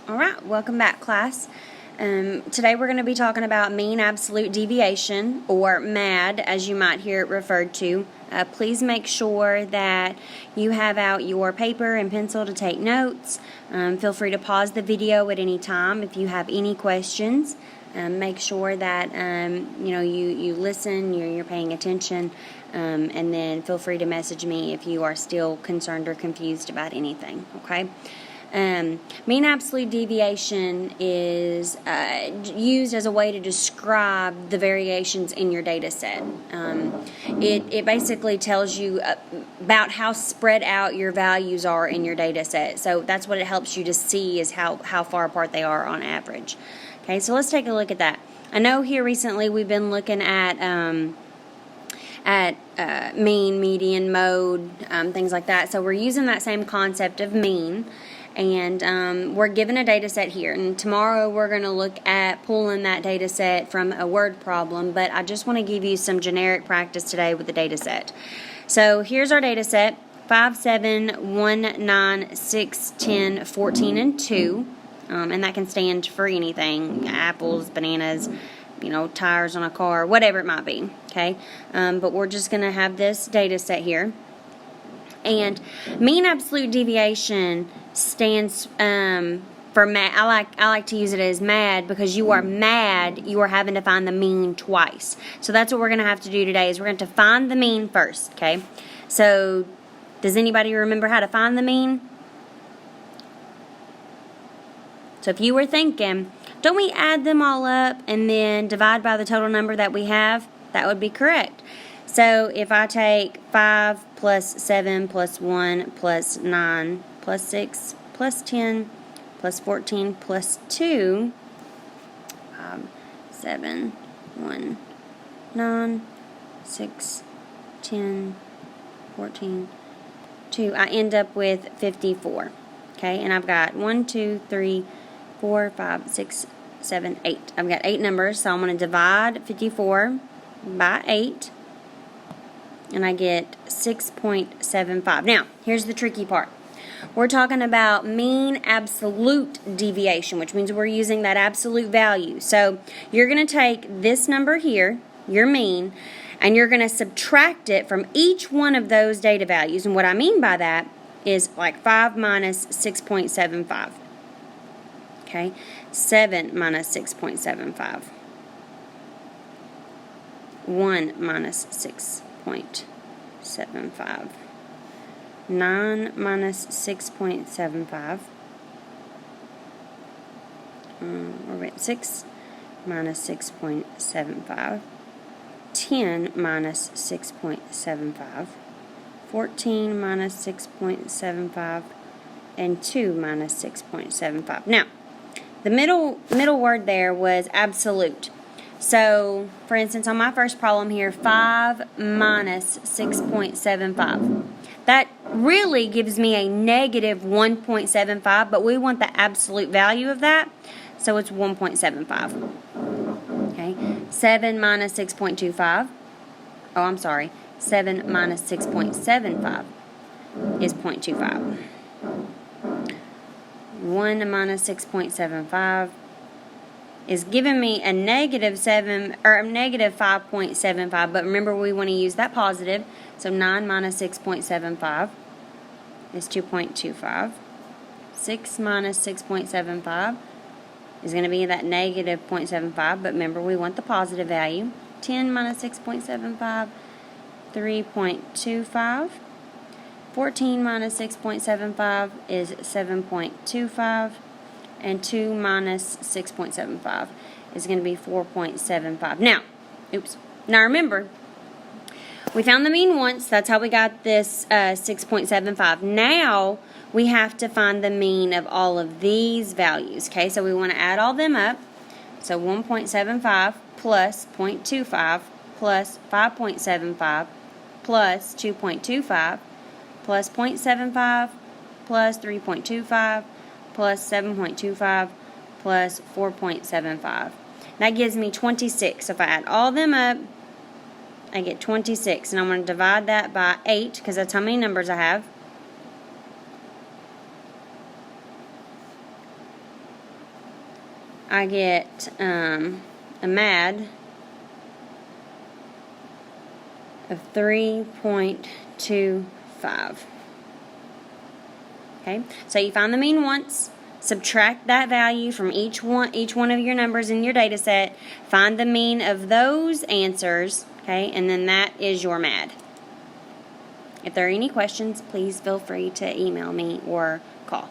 All right, welcome back, class. Today we're going to be talking about mean absolute deviation, or MAD, as you might hear it referred to. Please make sure that you have out your paper and pencil to take notes. Feel free to pause the video at any time if you have any questions. Make sure that you listen, you're paying attention, and then feel free to message me if you are still concerned or confused about anything. Okay. Mean absolute deviation is used as a way to describe the variations in your data set. It basically tells you about how spread out your values are in your data set. So that's what it helps you to see, is how far apart they are on average. Okay, so let's take a look at that. I know here recently we've been looking at mean, median, mode, things like that. So we're using that same concept of mean. And we're given a data set here, and tomorrow we're going to look at pulling that data set from a word problem, but I just want to give you some generic practice today with the data set. So here's our data set: 5, 7, 1, 9, 6, 10, 14, and 2, and that can stand for anything: apples, bananas, tires on a car, whatever it might be. Okay, but we're just going to have this data set here. And mean absolute deviation stands for MAD. I like to use it as MAD because you are MAD. You are having to find the mean twice. So that's what we're going to have to do today. Is we're going to find the mean first. Okay. So does anybody remember how to find the mean? So if you were thinking, don't we add them all up and then divide by the total number that we have? That would be correct. So if I take 5 plus 7 plus 1 plus 9 plus 6 plus 10 plus 14 plus 2, 5, 7, 1, 9, 6, 10, 14, 2, I end up with 54. Okay, and I've got 1, 2, 3, 4, 5, 6, 7, 8. I've got 8 numbers, so I'm going to divide 54 by 8. And I get 6.75. Now, here's the tricky part. We're talking about mean absolute deviation, which means we're using that absolute value. So you're going to take this number here, your mean, and you're going to subtract it from each one of those data values. And what I mean by that is like 5 minus 6.75. Okay, 7 minus 6.75. 1 minus 6.75. 9 minus 6.75. We're at 6 minus 6.75. 10 minus 6.75. 14 minus 6.75. And 2 minus 6.75. Now, the middle word there was absolute. So, for instance, on my first problem here, 5 minus 6.75. That really gives me a negative 1.75, but we want the absolute value of that, so it's 1.75. Okay, 7 minus 6.25. Oh, I'm sorry. 7 minus 6.75 is 0.25. 1 minus 6.75 is giving me a negative 5.75, but remember we want to use that positive, so 9 minus 6.75 is 2.25. 6 minus 6.75 is going to be that negative 0.75, but remember we want the positive value. 10 minus 6.75, 3.25. 14 minus 6.75 is 7.25. And 2 minus 6.75 is going to be 4.75. Now remember, we found the mean once. That's how we got this 6.75. Now we have to find the mean of all of these values. Okay, so we want to add all them up. So 1.75 plus 0.25 plus 5.75 plus 2.25 plus 0.75 plus 3.25 plus 7.25 plus 4.75. That gives me 26. So if I add all them up, I get 26. And I'm going to divide that by 8 because that's how many numbers I have. I get a MAD of 3.25. Okay, so you find the mean once, subtract that value from each one of your numbers in your data set, find the mean of those answers, okay, and then that is your MAD. If there are any questions, please feel free to email me or call.